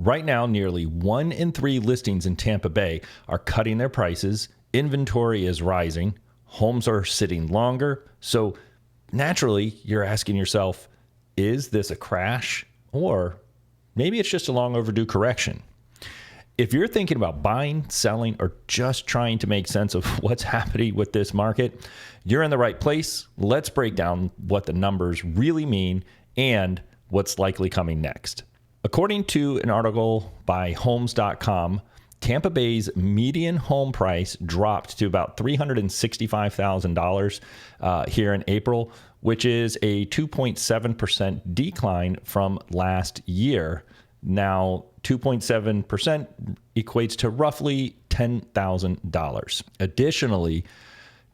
Right now, nearly 1 in 3 listings in Tampa Bay are cutting their prices. Inventory is rising. Homes are sitting longer. So naturally, you're asking yourself, is this a crash? Or maybe it's just a long overdue correction. If you're thinking about buying, selling, or just trying to make sense of what's happening with this market, you're in the right place. Let's break down what the numbers really mean and what's likely coming next. According to an article by Homes.com, Tampa Bay's median home price dropped to about $365,000 here in April, which is a 2.7% decline from last year. Now, 2.7% equates to roughly $10,000. Additionally,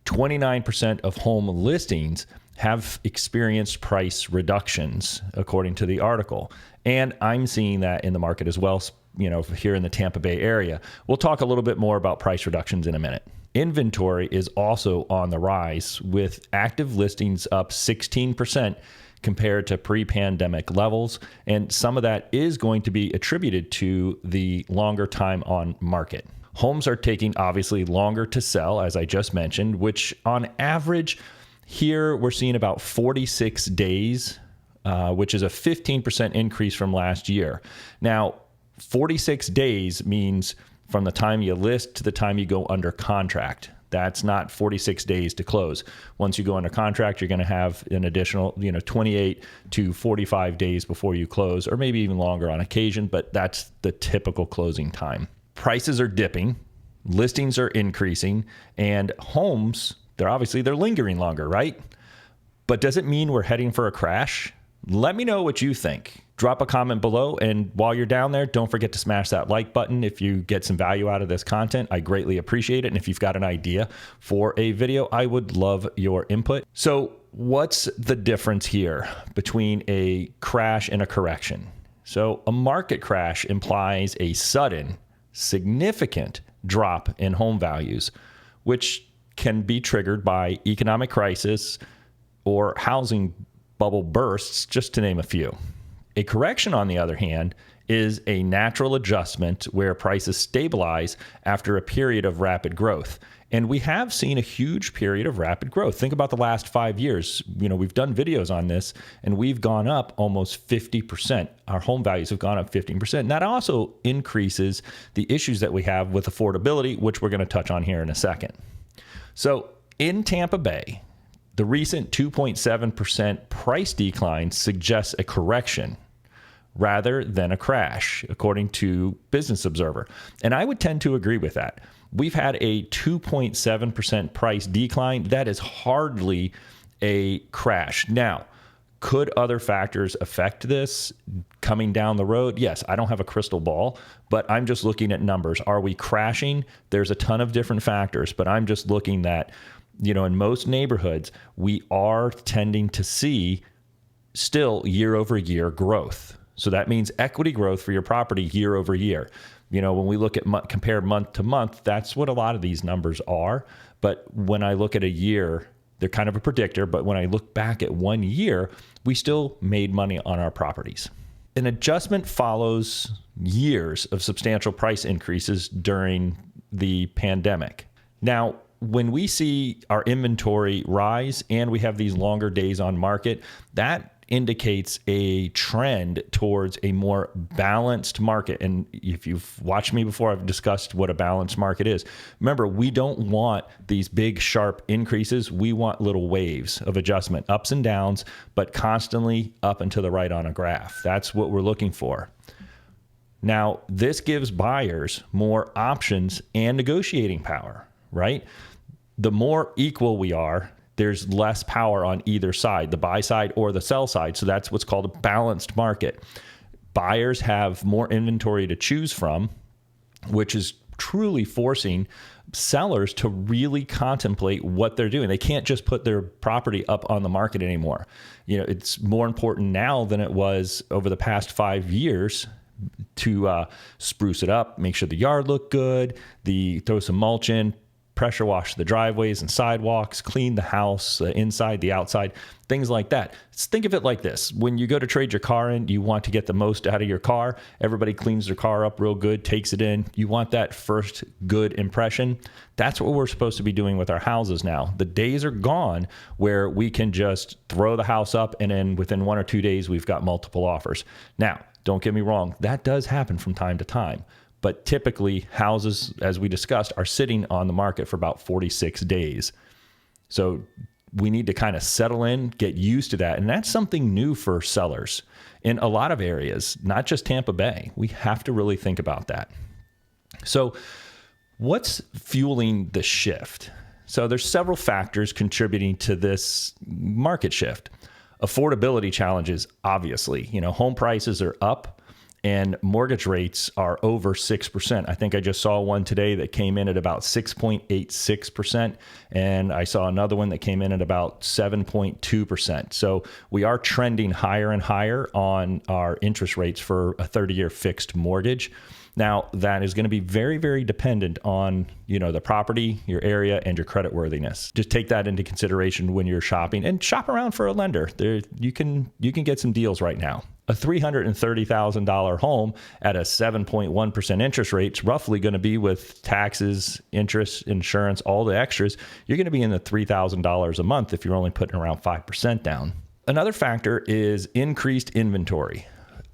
29% of home listings have experienced price reductions, according to the article. And I'm seeing that in the market as well, here in the Tampa Bay area. We'll talk a little bit more about price reductions in a minute. Inventory is also on the rise, with active listings up 16% compared to pre-pandemic levels. And some of that is going to be attributed to the longer time on market. Homes are taking obviously longer to sell, as I just mentioned, which on average here we're seeing about 46 days, which is a 15% increase from last year. Now, 46 days means from the time you list to the time you go under contract. That's not 46 days to close. Once you go under contract, you're going to have an additional, 28 to 45 days before you close, or maybe even longer on occasion, but that's the typical closing time. Prices are dipping, listings are increasing, and homes, they're lingering longer, right? But does it mean we're heading for a crash? Let me know what you think. Drop a comment below, and while you're down there, don't forget to smash that like button if you get some value out of this content. I greatly appreciate it, and if you've got an idea for a video, I would love your input. So what's the difference here between a crash and a correction? So a market crash implies a sudden, significant drop in home values, which can be triggered by economic crisis or housing bubble bursts, just to name a few. A correction, on the other hand, is a natural adjustment where prices stabilize after a period of rapid growth. And we have seen a huge period of rapid growth. Think about the last 5 years. We've done videos on this, and we've gone up almost 50%. Our home values have gone up 15%. And that also increases the issues that we have with affordability, which we're going to touch on here in a second. So in Tampa Bay, the recent 2.7% price decline suggests a correction rather than a crash, according to Business Observer. And I would tend to agree with that. We've had a 2.7% price decline. That is hardly a crash. Now, could other factors affect this coming down the road? Yes, I don't have a crystal ball, but I'm just looking at numbers. Are we crashing? There's a ton of different factors, but I'm just looking at, in most neighborhoods, we are tending to see still year over year growth. So that means equity growth for your property year over year. When we look at compare month to month, that's what a lot of these numbers are. But when I look at a year, they're kind of a predictor. But when I look back at 1 year, we still made money on our properties. An adjustment follows years of substantial price increases during the pandemic. Now, when we see our inventory rise and we have these longer days on market, that indicates a trend towards a more balanced market. And if you've watched me before, I've discussed what a balanced market is. Remember, we don't want these big, sharp increases. We want little waves of adjustment, ups and downs, but constantly up and to the right on a graph. That's what we're looking for. Now, this gives buyers more options and negotiating power, right? The more equal we are, there's less power on either side, the buy side or the sell side. So that's what's called a balanced market. Buyers have more inventory to choose from, which is truly forcing sellers to really contemplate what they're doing. They can't just put their property up on the market anymore. It's more important now than it was over the past 5 years to spruce it up, make sure the yard looked good, throw some mulch in, pressure wash the driveways and sidewalks, clean the house, the inside, the outside, things like that. Think of it like this. When you go to trade your car in, you want to get the most out of your car. Everybody cleans their car up real good, takes it in. You want that first good impression. That's what we're supposed to be doing with our houses now. The days are gone where we can just throw the house up and then within 1 or 2 days, we've got multiple offers. Now, don't get me wrong. That does happen from time to time. But typically, houses, as we discussed, are sitting on the market for about 46 days. So we need to kind of settle in, get used to that. And that's something new for sellers in a lot of areas, not just Tampa Bay. We have to really think about that. So what's fueling the shift? So there's several factors contributing to this market shift. Affordability challenges, obviously. Home prices are up. And mortgage rates are over 6%. I think I just saw one today that came in at about 6.86%. And I saw another one that came in at about 7.2%. So we are trending higher and higher on our interest rates for a 30-year fixed mortgage. Now, that is going to be very, very dependent on, the property, your area, and your credit worthiness. Just take that into consideration when you're shopping and shop around for a lender. You can get some deals right now. A $330,000 home at a 7.1% interest rate is roughly going to be, with taxes, interest, insurance, all the extras, you're going to be in the $3,000 a month if you're only putting around 5% down. Another factor is increased inventory.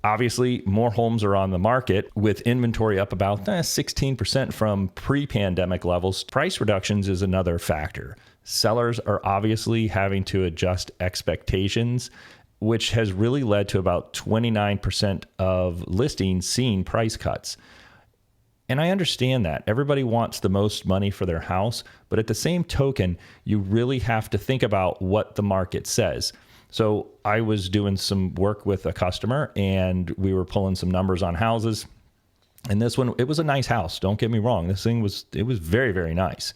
Obviously, more homes are on the market with inventory up about 16% from pre-pandemic levels. Price reductions is another factor. Sellers are obviously having to adjust expectations, which has really led to about 29% of listings seeing price cuts. And I understand that. Everybody wants the most money for their house, but at the same token, you really have to think about what the market says. So I was doing some work with a customer and we were pulling some numbers on houses. And this one, it was a nice house. Don't get me wrong. It was very, very nice.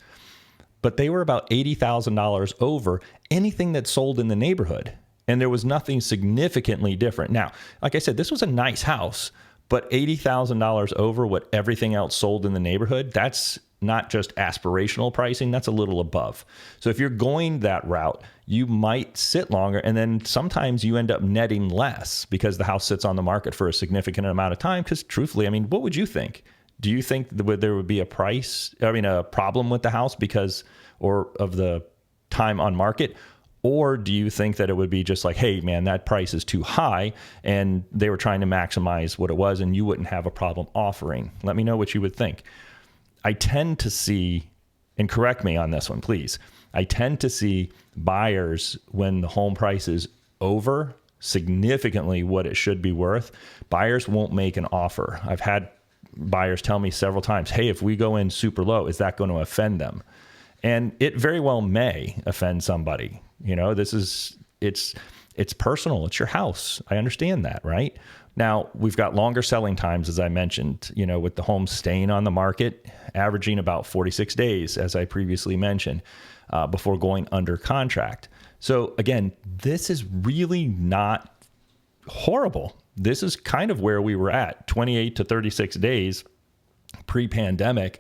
But they were about $80,000 over anything that sold in the neighborhood. And there was nothing significantly different. Now, like I said, this was a nice house, but $80,000 over what everything else sold in the neighborhood, that's not just aspirational pricing, that's a little above. So if you're going that route, you might sit longer, and then sometimes you end up netting less because the house sits on the market for a significant amount of time. Because truthfully, what would you think? Do you think that there would be a problem with the house because of the time on market? Or do you think that it would be just like, hey, man, that price is too high and they were trying to maximize what it was and you wouldn't have a problem offering? Let me know what you would think. I tend to see, and correct me on this one, please. I tend to see buyers, when the home price is over significantly what it should be worth, buyers won't make an offer. I've had buyers tell me several times, hey, if we go in super low, is that going to offend them? And it very well may offend somebody. It's personal. It's your house. I understand that, right? Now, we've got longer selling times, as I mentioned, with the home staying on the market, averaging about 46 days, as I previously mentioned, before going under contract. So again, this is really not horrible. This is kind of where we were at, 28 to 36 days pre-pandemic.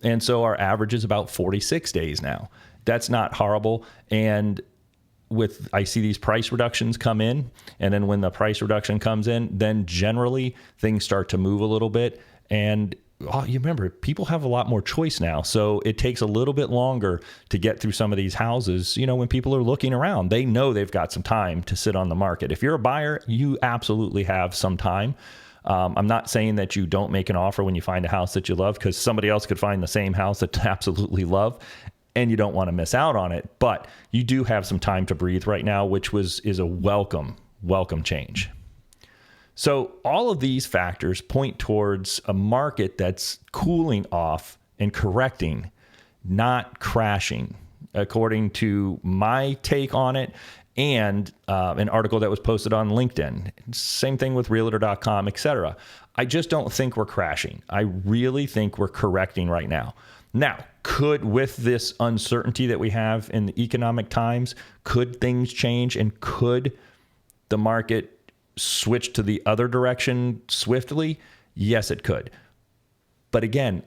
And so our average is about 46 days now. That's not horrible. And I see these price reductions come in, and then when the price reduction comes in, then generally things start to move a little bit. And you remember, people have a lot more choice now. So it takes a little bit longer to get through some of these houses. When people are looking around, they know they've got some time to sit on the market. If you're a buyer, you absolutely have some time. I'm not saying that you don't make an offer when you find a house that you love, because somebody else could find the same house that they absolutely love, and you don't want to miss out on it. But you do have some time to breathe right now, which is a welcome change. So all of these factors point towards a market that's cooling off and correcting, not crashing, according to my take on it and an article that was posted on LinkedIn. Same thing with realtor.com, etc. I just don't think we're crashing. I really think we're correcting right now. Now, with this uncertainty that we have in the economic times, could things change, and could the market switch to the other direction swiftly? Yes, it could. But again,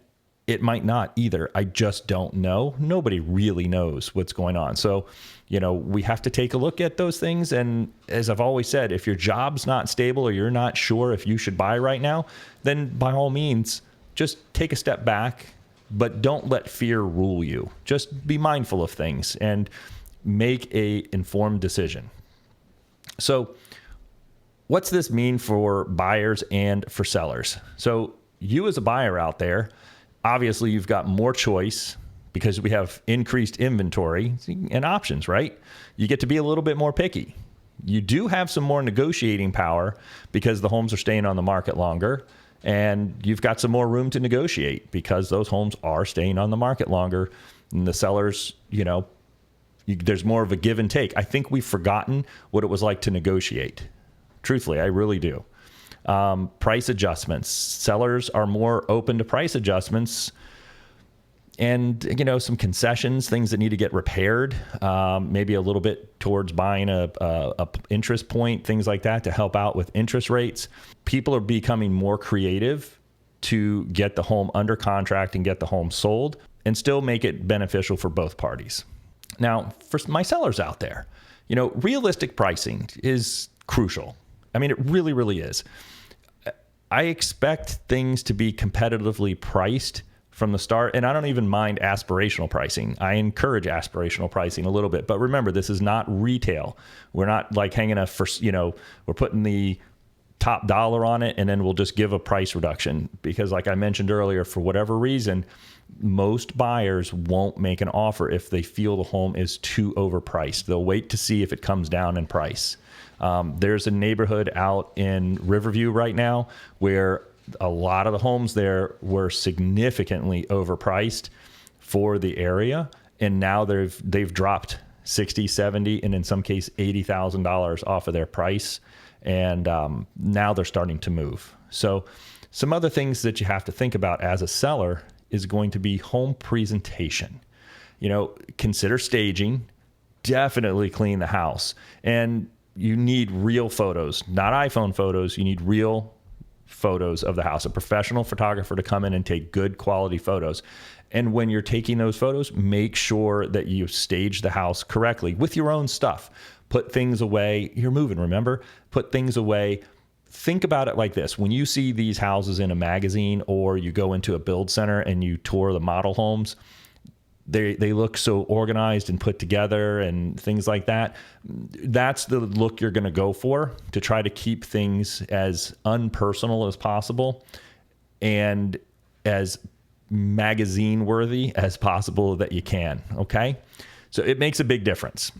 It might not either. I just don't know. Nobody really knows what's going on. So, we have to take a look at those things. And as I've always said, if your job's not stable or you're not sure if you should buy right now, then by all means, just take a step back, but don't let fear rule you. Just be mindful of things and make a informed decision. So what's this mean for buyers and for sellers? So you as a buyer out there, obviously you've got more choice because we have increased inventory and options, right? You get to be a little bit more picky. You do have some more negotiating power because the homes are staying on the market longer, and you've got some more room to negotiate because those homes are staying on the market longer, and the sellers, there's more of a give and take. I think we've forgotten what it was like to negotiate. Truthfully, I really do. Price adjustments. Sellers are more open to price adjustments and, some concessions, things that need to get repaired, maybe a little bit towards buying a interest point, things like that to help out with interest rates. People are becoming more creative to get the home under contract and get the home sold and still make it beneficial for both parties. Now, for my sellers out there, realistic pricing is crucial. I mean, it really, really is. I expect things to be competitively priced from the start, and I don't even mind aspirational pricing. I encourage aspirational pricing a little bit, but remember, this is not retail. We're not like hanging we're putting the top dollar on it and then we'll just give a price reduction because, like I mentioned earlier, for whatever reason, most buyers won't make an offer if they feel the home is too overpriced. They'll wait to see if it comes down in price. There's a neighborhood out in Riverview right now where a lot of the homes there were significantly overpriced for the area. And now they've dropped $60, $70, and in some case $80,000 off of their price. And now they're starting to move. So some other things that you have to think about as a seller is going to be home presentation. Consider staging, definitely clean the house. And you need real photos, not iPhone photos. You need real photos of the house, a professional photographer to come in and take good quality photos. And when you're taking those photos, make sure that you stage the house correctly with your own stuff. Put things away. You're moving, remember? Put things away. Think about it like this. When you see these houses in a magazine or you go into a build center and you tour the model homes, they look so organized and put together and things like that. That's the look you're going to go for, to try to keep things as unpersonal as possible and as magazine worthy as possible that you can. Okay. So it makes a big difference.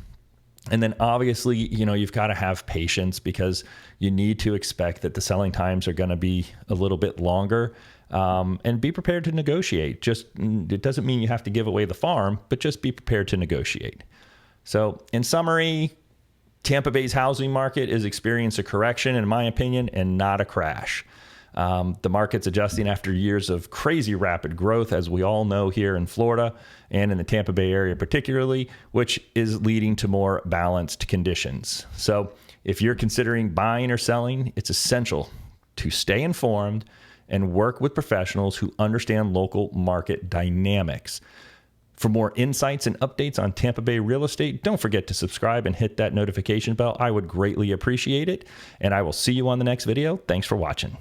And then obviously, you've got to have patience because you need to expect that the selling times are going to be a little bit longer. And be prepared to negotiate. It doesn't mean you have to give away the farm, but just be prepared to negotiate. So in summary, Tampa Bay's housing market is experiencing a correction, in my opinion, and not a crash. The market's adjusting after years of crazy rapid growth, as we all know here in Florida and in the Tampa Bay area particularly, which is leading to more balanced conditions. So if you're considering buying or selling, it's essential to stay informed and work with professionals who understand local market dynamics. For more insights and updates on Tampa Bay real estate, don't forget to subscribe and hit that notification bell. I would greatly appreciate it. And I will see you on the next video. Thanks for watching.